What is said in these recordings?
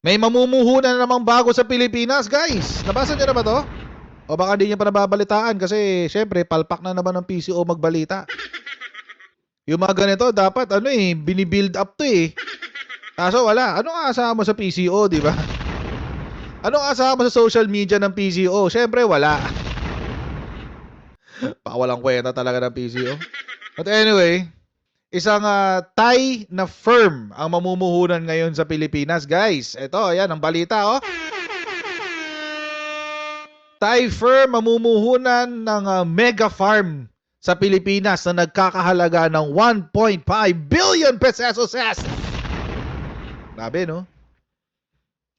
May mamumuhunan na namang bago sa Pilipinas, guys. Nabasa niyo na ba to? O baka di niyo pa nababalitaan kasi syempre palpak na naman ng PCO magbalita. Yung mga ganito dapat binibuild up to eh. Kaso wala. Anong aasahan mo sa PCO, di ba? Anong aasahan mo sa social media ng PCO? Syempre wala. Walang kwenta talaga ng PCO. But anyway, isang Thai na firm ang mamumuhunan ngayon sa Pilipinas, guys. Ito, ayan, ang balita, oh. Thai firm mamumuhunan ng mega farm sa Pilipinas na nagkakahalaga ng 1.5 billion pesos. Grabe, no?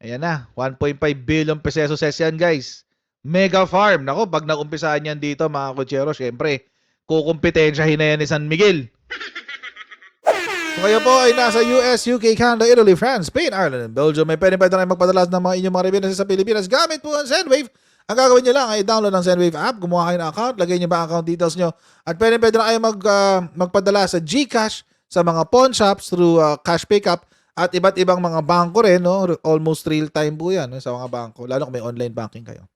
Ayan na, 1.5 billion pesos yan, guys. Mega farm. Nako, pag nag-umpisahan yan dito, mga kutsero, syempre, kukumpetensyahin na yan ni San Miguel. Kung kayo po ay nasa US, UK, Canada, Italy, France, Spain, Ireland, and Belgium, may pwede kayo magpadala ng mga inyong mga remittance sa Pilipinas gamit po ang Sendwave. Ang gagawin nyo lang ay download ang Sendwave app, gumawa kayo ng account, lagay nyo ba account details nyo, at pwede na kayo magpadala sa GCash, sa mga pawn shops through cash pickup, at iba't ibang mga bangko rin, no? Almost real time po yan, no? Sa mga bangko, lalo kung may online banking kayo.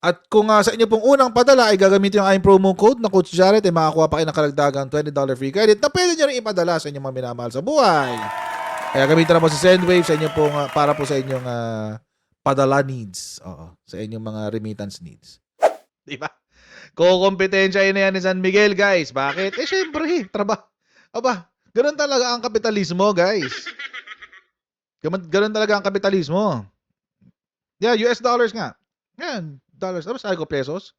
At kung sa inyo pong unang padala ay gagamitin yung aking promo code na Coach Jared, ay makakuha pa kayo ng karagdagang $20 free credit na pwede nyo rin ipadala sa inyong mga minamahal sa buhay. Kaya gamitin na po sa Sendwave sa inyo pong, para po sa inyong padala needs. Oo, sa inyong mga remittance needs. Diba? Kukompetensya na yan ni San Miguel, guys. Bakit? Syempre, trabaho. Aba, ganun talaga ang kapitalismo, guys. Ganun talaga ang kapitalismo. Yeah, US dollars nga. Yan. Dollars. Ano sabi ko? Pesos?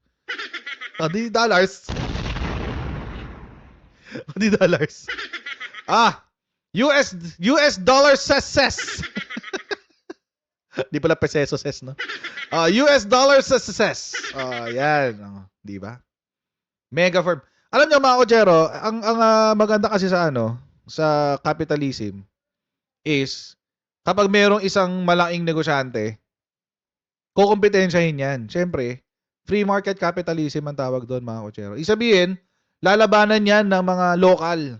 Di dollars. Di dollars. US dollars ses. Di pala peseso ses, no? US dollars ses. Yan. Di ba? Mega firm. Alam niyo mga kochero, ang maganda kasi sa capitalism is kapag merong isang malaking negosyante, kukumpetensyahin yan. Siyempre, free market capitalism ang tawag doon, mga kochero. Isabihin, lalabanan yan ng mga lokal.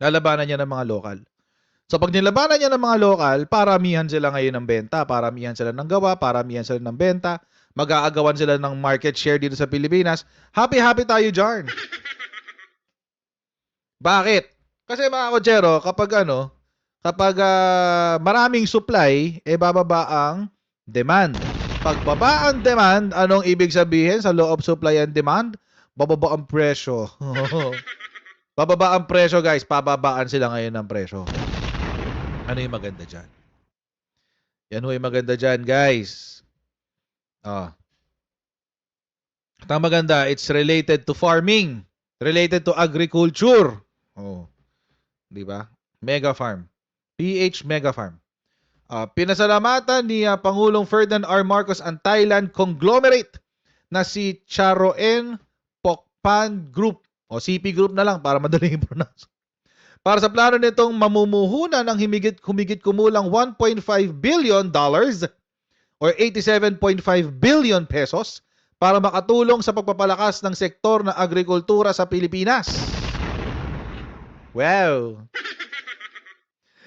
Lalabanan yan ng mga lokal. So, pag nilabanan yan ng mga lokal, paramihan sila ngayon ng benta, paramihan sila ng gawa, paramihan sila ng benta, mag-aagawan sila ng market share dito sa Pilipinas. Happy-happy tayo dyan. Bakit? Kasi mga kochero, kapag maraming supply, bababa ang demand. Pagbaba ang demand, anong ibig sabihin sa law of supply and demand? Bababa ang presyo. Bababa ang presyo, guys. Pababaan sila ngayon ng presyo. Ano yung maganda dyan? Yan yung maganda dyan, guys. At ang maganda, it's related to farming. Related to agriculture. Di ba? Mega farm. PH Mega Farm. Pinasalamatan ni Pangulong Ferdinand R. Marcos ang Thailand conglomerate na si Charoen Pokpan Group o CP Group na lang para madaling i-pronounce. Para sa plano nitong mamumuhunan ng humigit kumulang $1.5 billion or 87.5 billion pesos para makatulong sa pagpapalakas ng sektor ng agrikultura sa Pilipinas. Wow!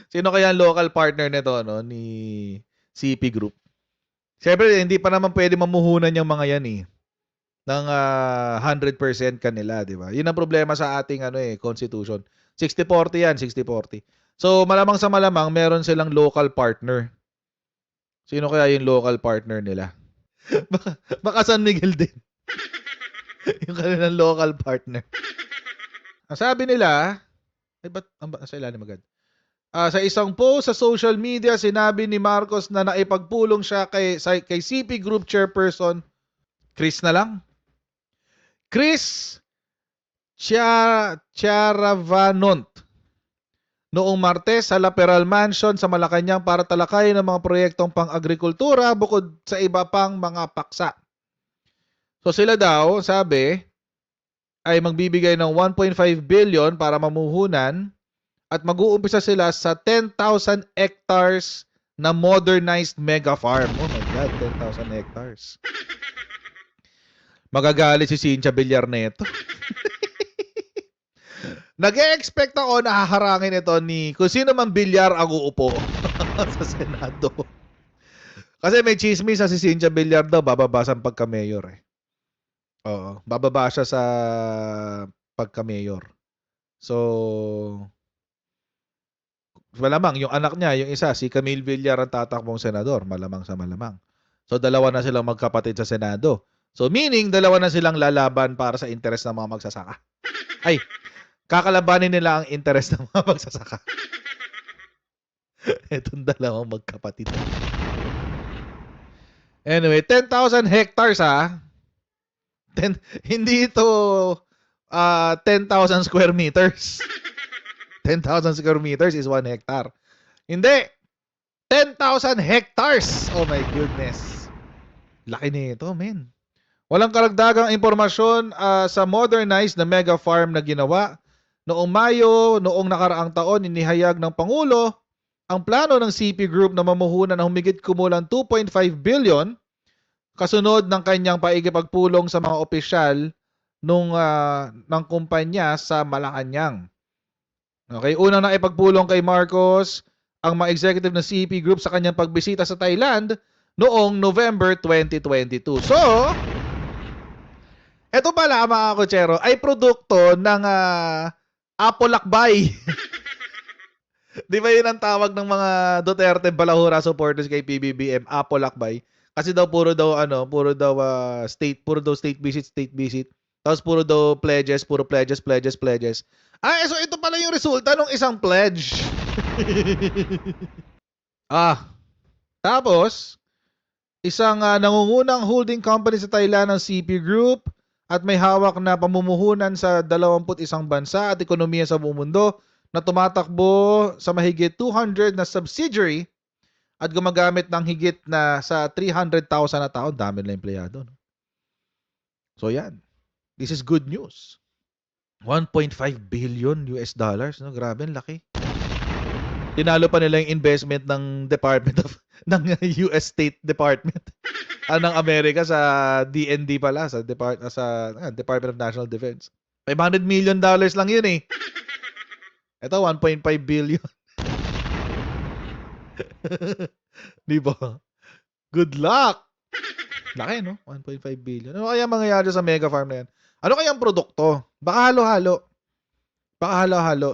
Sino kaya ang local partner nito, ni CP Group? Siyempre, hindi pa naman pwede mamuhunan yung mga yan ng 100% kanila, di ba? Yun ang problema sa ating constitution. 60-40 yan, 60-40. So, malamang sa malamang, meron silang local partner. Sino kaya yung local partner nila? baka San Miguel din. Yung kanilang local partner. Ang sabi nila, ba't sa ilalim agad? Sa isang post sa social media, sinabi ni Marcos na naipagpulong siya kay CP Group Chairperson Chris na lang. Chris Chiaravanont noong Martes sa Laperal Mansion sa Malacanang para talakayin ng mga proyektong pang-agrikultura bukod sa iba pang mga paksa. So sila daw, sabi, ay magbibigay ng 1.5 billion para mamuhunan at mag-uumpisa sila sa 10,000 hectares na modernized mega farm. Oh my God, 10,000 hectares. Magagalit si Cynthia Villarneto. Nag-e-expect ako na haharangin ito ni kung sino man bilyar ang uupo sa Senado. Kasi may chismis sa si Cynthia Villar daw, bababa sa pagka-mayor eh. Oo, bababa siya sa pagka-mayor. So, malamang yung anak niya, yung isa, si Camille Villar ang tatakbong senador, malamang sa malamang. So, dalawa na silang magkapatid sa Senado. So, meaning, dalawa na silang lalaban para sa interes ng mga magsasaka. Ay, kakalabanin nila ang interes ng mga magsasaka. Itong dalawang magkapatid. Anyway, 10,000 hectares ha. Hindi ito 10,000 square meters. 10,000 square meters is 1 hectare. Hindi. 10,000 hectares. Oh my goodness. Laki nito, men. Walang karagdagang impormasyon sa modernized na mega farm na ginawa. Noong Mayo, noong nakaraang taon, inihayag ng Pangulo ang plano ng CP Group na mamuhunan ng humigit kumulang 2.5 billion kasunod ng kanyang paikipagpulong sa mga opisyal ng kumpanya sa Malacanang. Okay, unang naipagpulong kay Marcos ang mga executive ng CP Group sa kanyang pagbisita sa Thailand noong November 2022. So, ito pala mga kutsero ay produkto ng Apolakbay. Di ba yun ang tawag ng mga Duterte Balahura supporters kay PBBM, Apolakbay? Kasi daw puro daw state visit. Tapos puro daw pledges. So ito pala yung resulta ng isang pledge. Tapos isang nangungunang holding company sa Thailand ng CP Group at may hawak na pamumuhunan sa 21 bansa at ekonomiya sa buong mundo na tumatakbo sa mahigit 200 na subsidiary at gumagamit ng higit na sa 300,000 na tao. Dami na empleyado. No? So yan. This is good news. 1.5 billion US dollars. No? Grabe, laki. Tinalo pa nila yung investment ng ng US State Department ng Amerika sa DND pala, sa Department of National Defense. $500 million lang yun eh. Ito 1.5 billion. Di ba? Good luck. Laki no? 1.5 billion. Ano kaya mangyayari sa mega farm na yan? Ano kayang produkto? Baka halo-halo.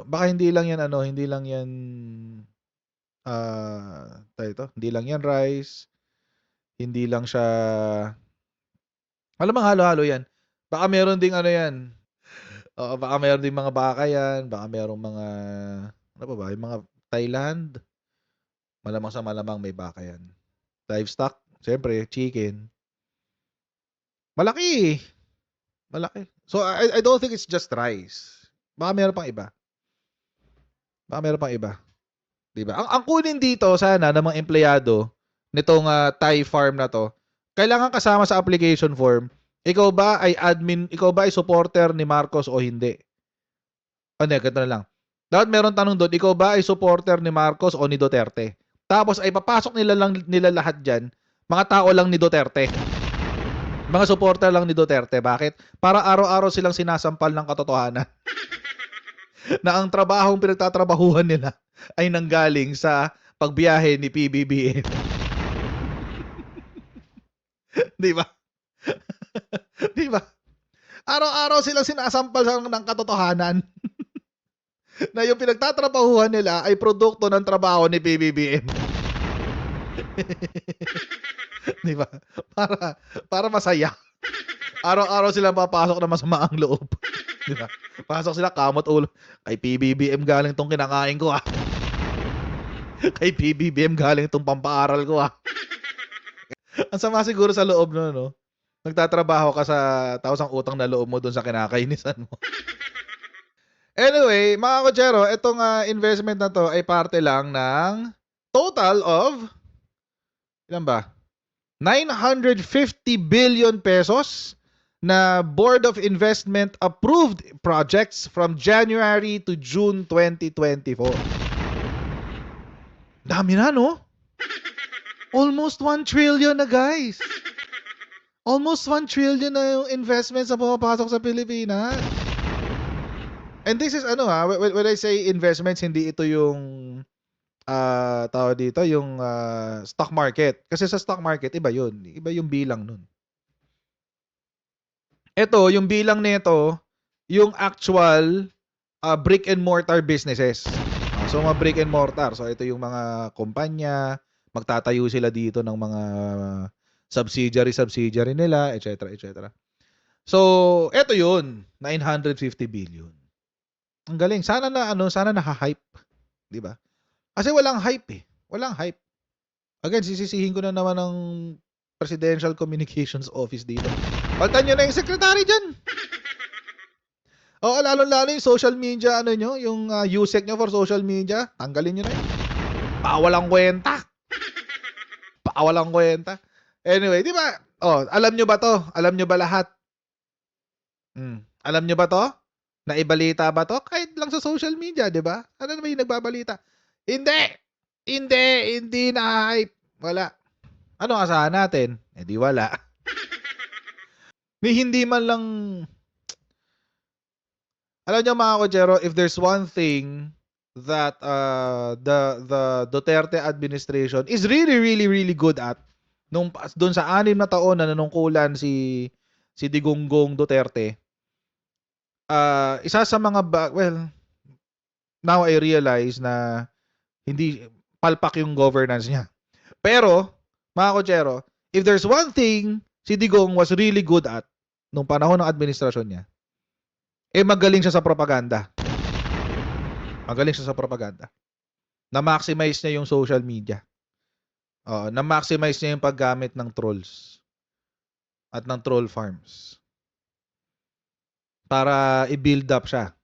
Baka hindi lang yan hindi lang yan hindi lang yan rice. Hindi lang siya alam mo halo-halo yan. Baka meron ding yan. Oo, baka meron ding mga baka yan, baka merong mga ano pa ba, yung mga Thailand. Malamang sa malamang may baka yan. Livestock, siyempre, chicken. Malaki. So I don't think it's just rice. Baka meron pang iba. Diba? Ang kunin dito sana ng mga empleyado nitong Thai farm na to, kailangan kasama sa application form, ikaw ba ay supporter ni Marcos o hindi? Ganito na lang. Dapat meron tanong doon, ikaw ba ay supporter ni Marcos o ni Duterte? Tapos ay papasok nila lahat dyan, mga tao lang ni Duterte. Mga supporter lang ni Duterte. Bakit? Para araw-araw silang sinasampal ng katotohanan. Na ang trabahong pinagtatrabahuhan nila ay nanggaling sa pagbiyahe ni PBBM. Di ba? Di ba? Araw-araw silang sinasampal ng katotohanan. Na yung pinagtatrabahuhan nila ay produkto ng trabaho ni PBBM. Di ba? Para masaya. Araw-araw silang papasok na masama ang loob. Di ba? Pasok sila kamot ulo. Kay PBBM galing tong kinakain ko ah. Kay PBBM galing tong pampaaral ko ah. Ang sama siguro sa loob no. Nagtatrabaho ka sa tapos ang utang na loob mo doon sa kinakainisan mo. Anyway, mga kotsero, itong investment na to ay parte lang ng total of ilan ba? 950 billion pesos na Board of Investment approved projects from January to June 2024. Dami na, no? Almost 1 trillion na, guys. Almost 1 trillion na yung investments na pumapasok sa Pilipinas. And this is ano when I say investments, hindi ito yung tawag dito, yung stock market. Kasi sa stock market, iba yun. Iba yung bilang nun. Ito, yung bilang nito, yung actual brick and mortar businesses. So, mga brick and mortar. So, ito yung mga kumpanya, magtatayo sila dito ng mga subsidiary nila, etc. etc. So, ito yun, 950 billion. Ang galing. Sana na-hype, 'di ba? Kasi walang hype eh. Walang hype. Again, sisisihin ko na naman ng Presidential Communications Office dito. Palitan nyo na yung secretary dyan. Oo, lalo-lalo yung social media, yung USEC nyo for social media, tanggalin nyo na yun. Pawalang kwenta. Pawalang kwenta. Anyway, di ba? Oh, alam nyo ba to? Alam nyo ba lahat? Alam nyo ba to? Naibalita ba to? Kahit lang sa social media, di ba? Ano naman yung nagbabalita? Hindi na-hype. Wala. Ano asahan natin? Di wala. Ni hindi man lang, alam niyo mga kochero, if there's one thing that the Duterte administration is really good at doon sa 6 na taon na nanungkulan si Digongong Duterte, isa sa mga now I realize na hindi palpak yung governance niya. Pero mga kochero, if there's one thing si Digong was really good at nung panahon ng administrasyon niya, magaling siya sa propaganda. Magaling siya sa propaganda. Na-maximize niya yung social media. Na-maximize niya yung paggamit ng trolls at ng troll farms para i-build up siya.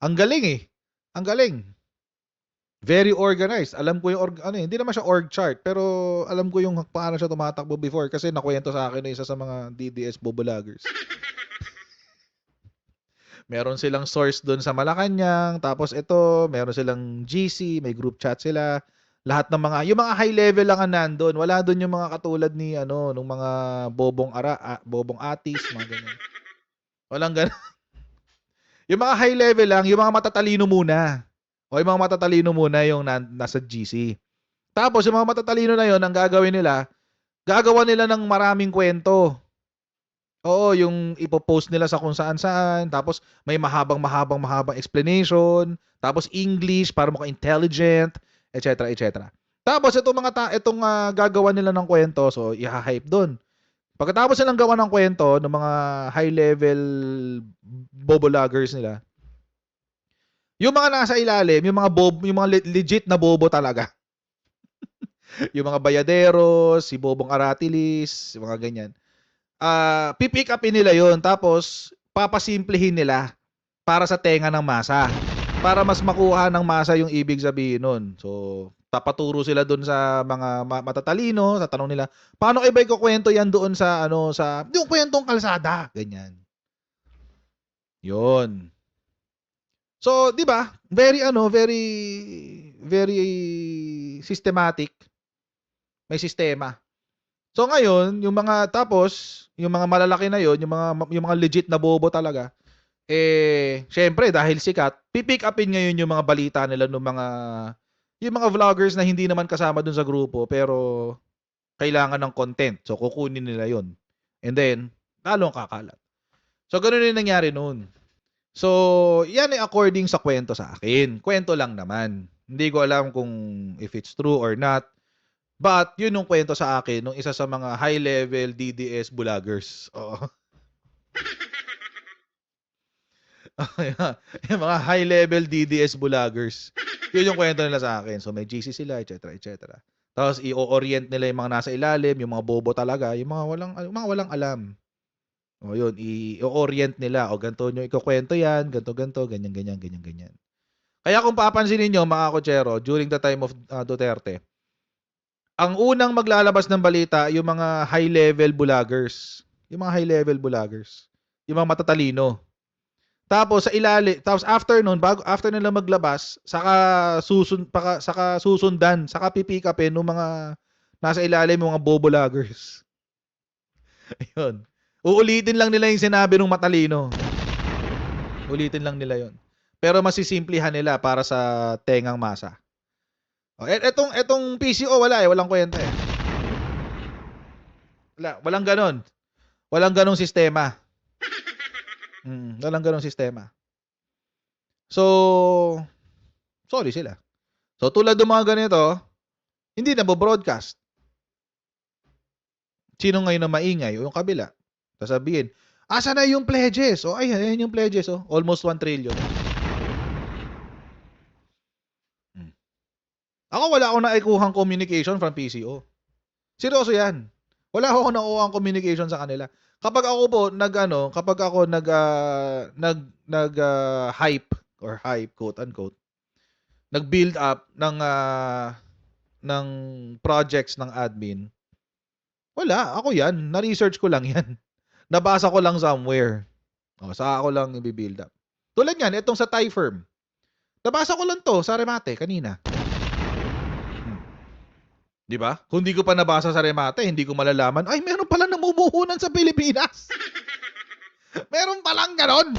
Ang galing eh. Ang galing. Very organized. Alam ko yung hindi naman siya org chart, pero alam ko yung paano siya tumatakbo before kasi nakwento sa akin ng isa sa mga DDS bobolaggers. Meron silang source doon sa Malacanang, tapos ito, meron silang GC, may group chat sila. Lahat ng yung mga high level lang ang nandoon. Wala doon yung mga katulad ni nung mga bobong atis, mga ganyan. Walang ganun. Yung mga high level lang, yung mga matatalino muna. O yung mga matatalino muna yung nasa GC. Tapos yung mga matatalino na yon, ang gagawin nila, gagawa nila ng maraming kwento. Oo, yung ipopost nila sa kung saan-saan, tapos may mahabang explanation, tapos English para maka-intelligent, etc. etc. Tapos itong gagawa nila ng kwento, so i-hype doon. Pagkatapos nilang gawa ng kwento ng mga high-level bobolaggers nila, yung mga nasa ilalim, yung mga legit na bobo talaga. Yung mga bayaderos, si Bobong Aratilis, yung mga ganyan. Pipick upin nila yon, tapos papasimplihin nila para sa tenga ng masa. Para mas makuha ng masa yung ibig sabihin nun. So, papaturo sila doon sa mga matatalino, sa tanong nila, paano iba ikukwento yan doon sa yung kwentong kalsada, ganyan. Yon. So, 'di ba? Very systematic. May sistema. So ngayon, yung mga malalaki na yon, yung mga legit na bobo talaga, syempre dahil sikat, pipick upin ngayon yung mga balita nila ng yung mga vloggers na hindi naman kasama dun sa grupo pero kailangan ng content. So kukunin nila yon. And then, lalong kakalat. So ganoon yung nangyari noon. So, yan ay according sa kwento sa akin. Kwento lang naman. Hindi ko alam kung if it's true or not. But, yun yung kwento sa akin nung isa sa mga high-level DDS vloggers. Oo. Yung mga high-level DDS vloggers. Yun yung kwento nila sa akin. So, may GC sila, etc. etc. Tapos, i-orient nila yung mga nasa ilalim, yung mga bobo talaga, yung mga walang alam. O yun, i-orient nila. O ganito nyo ikukwento yan, ganito, ganyan. Kaya kung papansinin nyo, mga kochero, during the time of Duterte, ang unang maglalabas ng balita, yung mga high-level vloggers. Yung mga high-level vloggers. Yung mga matatalino. Tapos sa ilalim, tapos after nila maglabas, saka susundan, saka pipick upin ng mga nasa ilalim, mga bobo vloggers. Ayun. Uulitin lang nila yung sinabi ng matalino. Ulitin lang nila yon. Pero masisimplihan nila para sa tengang masa. Etong PCO wala walang kwenta eh. Walang ganon. Walang ganong sistema. Walang ganong sistema. So, sorry sila. So, tulad ng mga ganito, hindi na broadcast. Sino ngayon na maingay? O yung kabila. Sasabihin, asa na yung pledges? O, ayan yung pledges. O, almost 1 trillion. Ako wala akong naikuhang communication from PCO. Seryoso yan. Wala akong nakuhang communication sa kanila. Kapag ako po hype or hype quote unquote, nag-build up ng projects ng admin. Wala, ako yan. Na-research ko lang yan. Nabasa ko lang somewhere. Saka ako lang i-build up. Tulad yan, itong sa Thai firm. Nabasa ko lang to sa Remate kanina. Di ba? Kung di ko pa nabasa sa Remate, hindi ko malalaman, ay, meron pala namumuhunan sa Pilipinas. Meron palang ganon.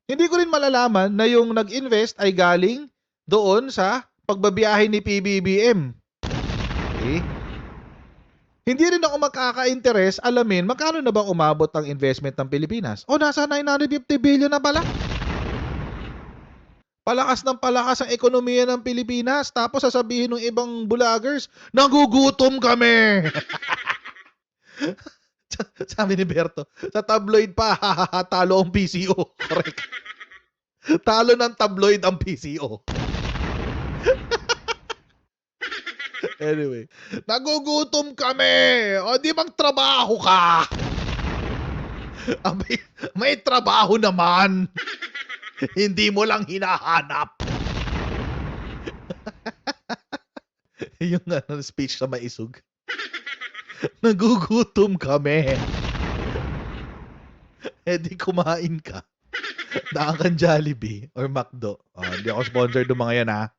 Hindi ko rin malalaman na yung nag-invest ay galing doon sa pagbabiyahe ni PBBM. Okay? Hindi rin ako makaka-interest alamin magkano na bang umabot ang investment ng Pilipinas. Nasa 950 billion na pala. Palakas ng palakas ang ekonomiya ng Pilipinas. Tapos sasabihin ng ibang vloggers, nagugutom kami. Sabi ni Berto, sa tabloid pa, talo ang PCO. Correct. Talo ng tabloid ang PCO. Anyway, nagugutom kami. Di magtrabaho ka. May trabaho naman. Hindi mo lang hinahanap. Yung speech sa maisog. Nagugutom kami. Di kumain ka. Daan kang Jollibee or McDo. Hindi ako sponsored ng mga yan ha.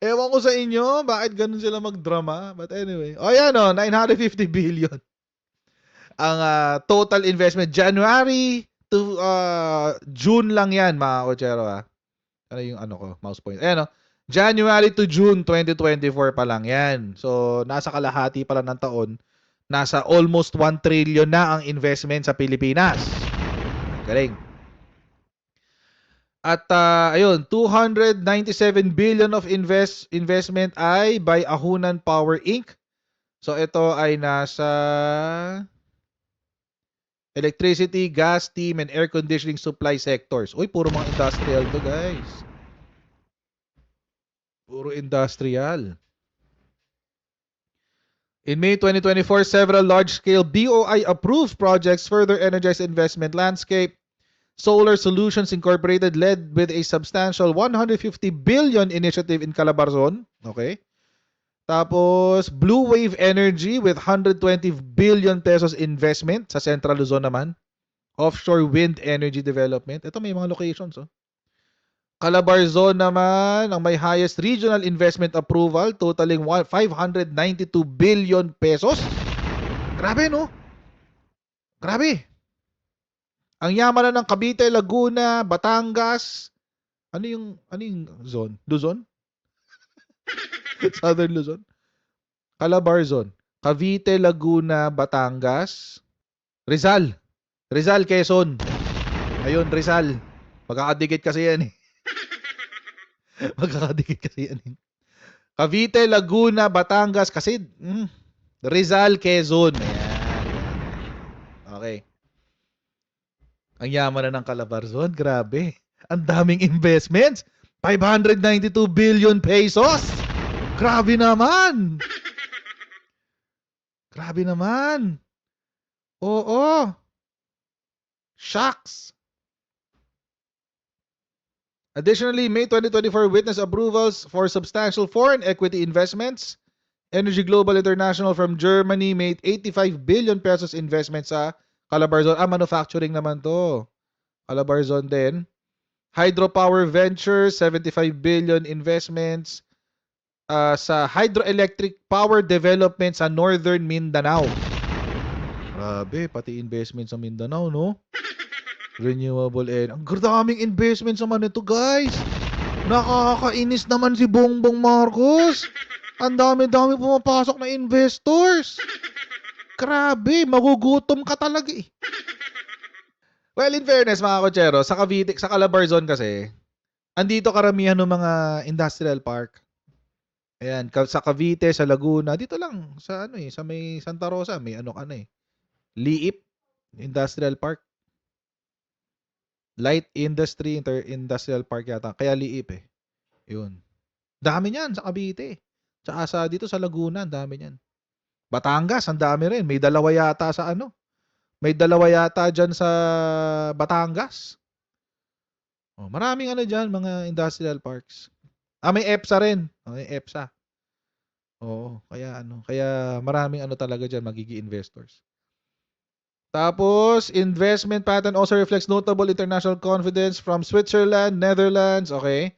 Ewan ko sa inyo, bakit ganun sila magdrama. But anyway. Yan 950 billion. Ang total investment January to June lang yan mga kochero ha. Ano yung mouse point. Ayan January to June 2024 pa lang yan. So nasa kalahati pa lang ng taon, nasa almost 1 trillion na ang investment sa Pilipinas. Galing. At 297 billion of investment ay by Ahunan Power Inc. So ito ay nasa electricity, gas, steam, and air conditioning supply sectors. Puro mga industrial to, guys. Puro industrial. In May 2024, several large-scale BOI-approved projects further energize investment landscape. Solar Solutions Incorporated led with a substantial 150 billion initiative in Calabarzon. Okay. Tapos, Blue Wave Energy with 120 billion pesos investment sa Central Luzon naman. Offshore wind energy development. Ito may mga locations. Calabarzon naman ang may highest regional investment approval totaling 592 billion pesos. Grabe no? Grabe. Ang yaman na ng Cavite, Laguna, Batangas. Ano yung zone? Luzon? Southern Luzon. Calabarzon, Cavite, Laguna, Batangas, Rizal, Quezon. Ayun, Rizal. Magkakadikit kasi yan eh. Cavite, Laguna, Batangas, kasi Rizal, Quezon. Ayan. Okay. Ang yaman na ng Calabarzon, grabe. Ang daming investments. 592 billion pesos. Grabe naman. Oo. Shucks. Additionally, May 2024 witnessed approvals for substantial foreign equity investments. Energy Global International from Germany made 85 billion pesos investment sa Calabarzon. Manufacturing naman to. Calabarzon din. Hydropower Ventures, 75 billion investments sa hydroelectric power development sa Northern Mindanao. Grabe, pati investment sa Mindanao, no? Renewable energy. Ang daming investments naman ito, guys. Nakakainis naman si Bongbong Marcos. Ang dami-dami pumapasok na investors. Grabe, magugutom ka talaga eh. Well, in fairness mga kotsero, sa Cavite, sa Calabarzon kasi, andito karamihan ng mga industrial park. Ayan, sa Cavite, sa Laguna, dito lang sa ano eh, sa may Santa Rosa, may ano ka na eh. Liip Industrial Park. Light Industry Industrial Park yata, kaya Liip eh. 'Yun. Dami niyan sa Cavite. Tsaka dito sa Laguna, ang dami niyan. Batangas, ang dami rin. May dalawa yata sa ano. May dalawa yata diyan sa Batangas. Oh, maraming ano diyan, mga industrial parks. May EPSA rin. May EPSA. Oo, kaya maraming ano talaga diyan magiging investors. Tapos, investment pattern also reflects notable international confidence from Switzerland, Netherlands, okay?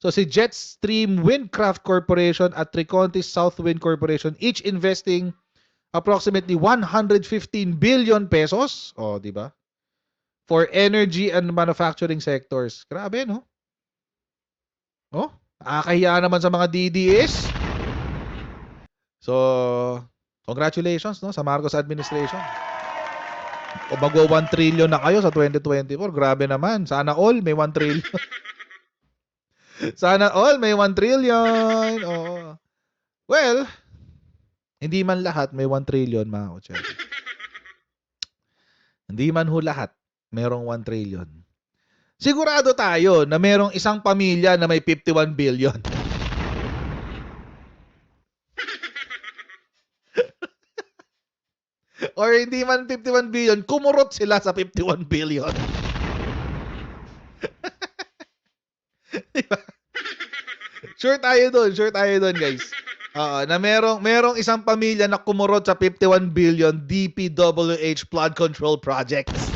So, si Jetstream Windcraft Corporation at Tricontis South Wind Corporation, each investing approximately 115 billion pesos. Oh, di ba? For energy and manufacturing sectors. Grabe, no? Oh, nakakahiya naman sa mga DDS. So, congratulations, no, sa Marcos administration. O magwa 1 trillion na kayo sa 2024. Grabe naman. Sana all may 1 trillion. Sana all may 1 trillion. Oo. Well, hindi man lahat may 1 trillion, mga kotsero. Hindi man ho lahat merong 1 trillion. Sigurado tayo na merong isang pamilya na may 51 billion. Or hindi man 51 billion, kumurot sila sa 51 billion. Diba? Sure tayo doon, guys. Na merong isang pamilya na kumurot sa 51 billion DPWH flood control projects.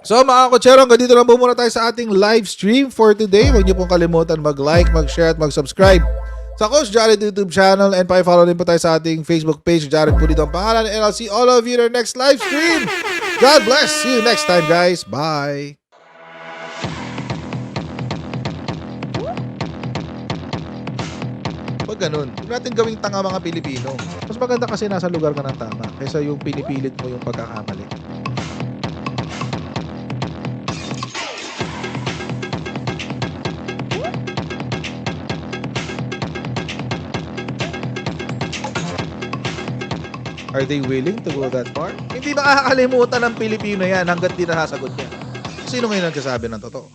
So mga kotsero, hanggang dito lang po muna tayo sa ating live stream for today. Huwag niyo pong kalimutan mag-like, mag-share at mag-subscribe sa Coach Jared YouTube channel, and pa-follow din po tayo sa ating Facebook page. Jared po dito ang pangalan, and I'll see all of you in our next live stream. God bless. See you next time, guys. Bye. Pag ganun, huwag natin gawing tanga mga Pilipino. Mas maganda kasi nasa lugar ka ng tama kaysa yung pinipilit mo yung pagkakamali. Are they willing to go that far? Hindi makakalimutan ng Pilipino yan hanggat di nasasagot niya. Sino ngayon nagsasabi ng totoo?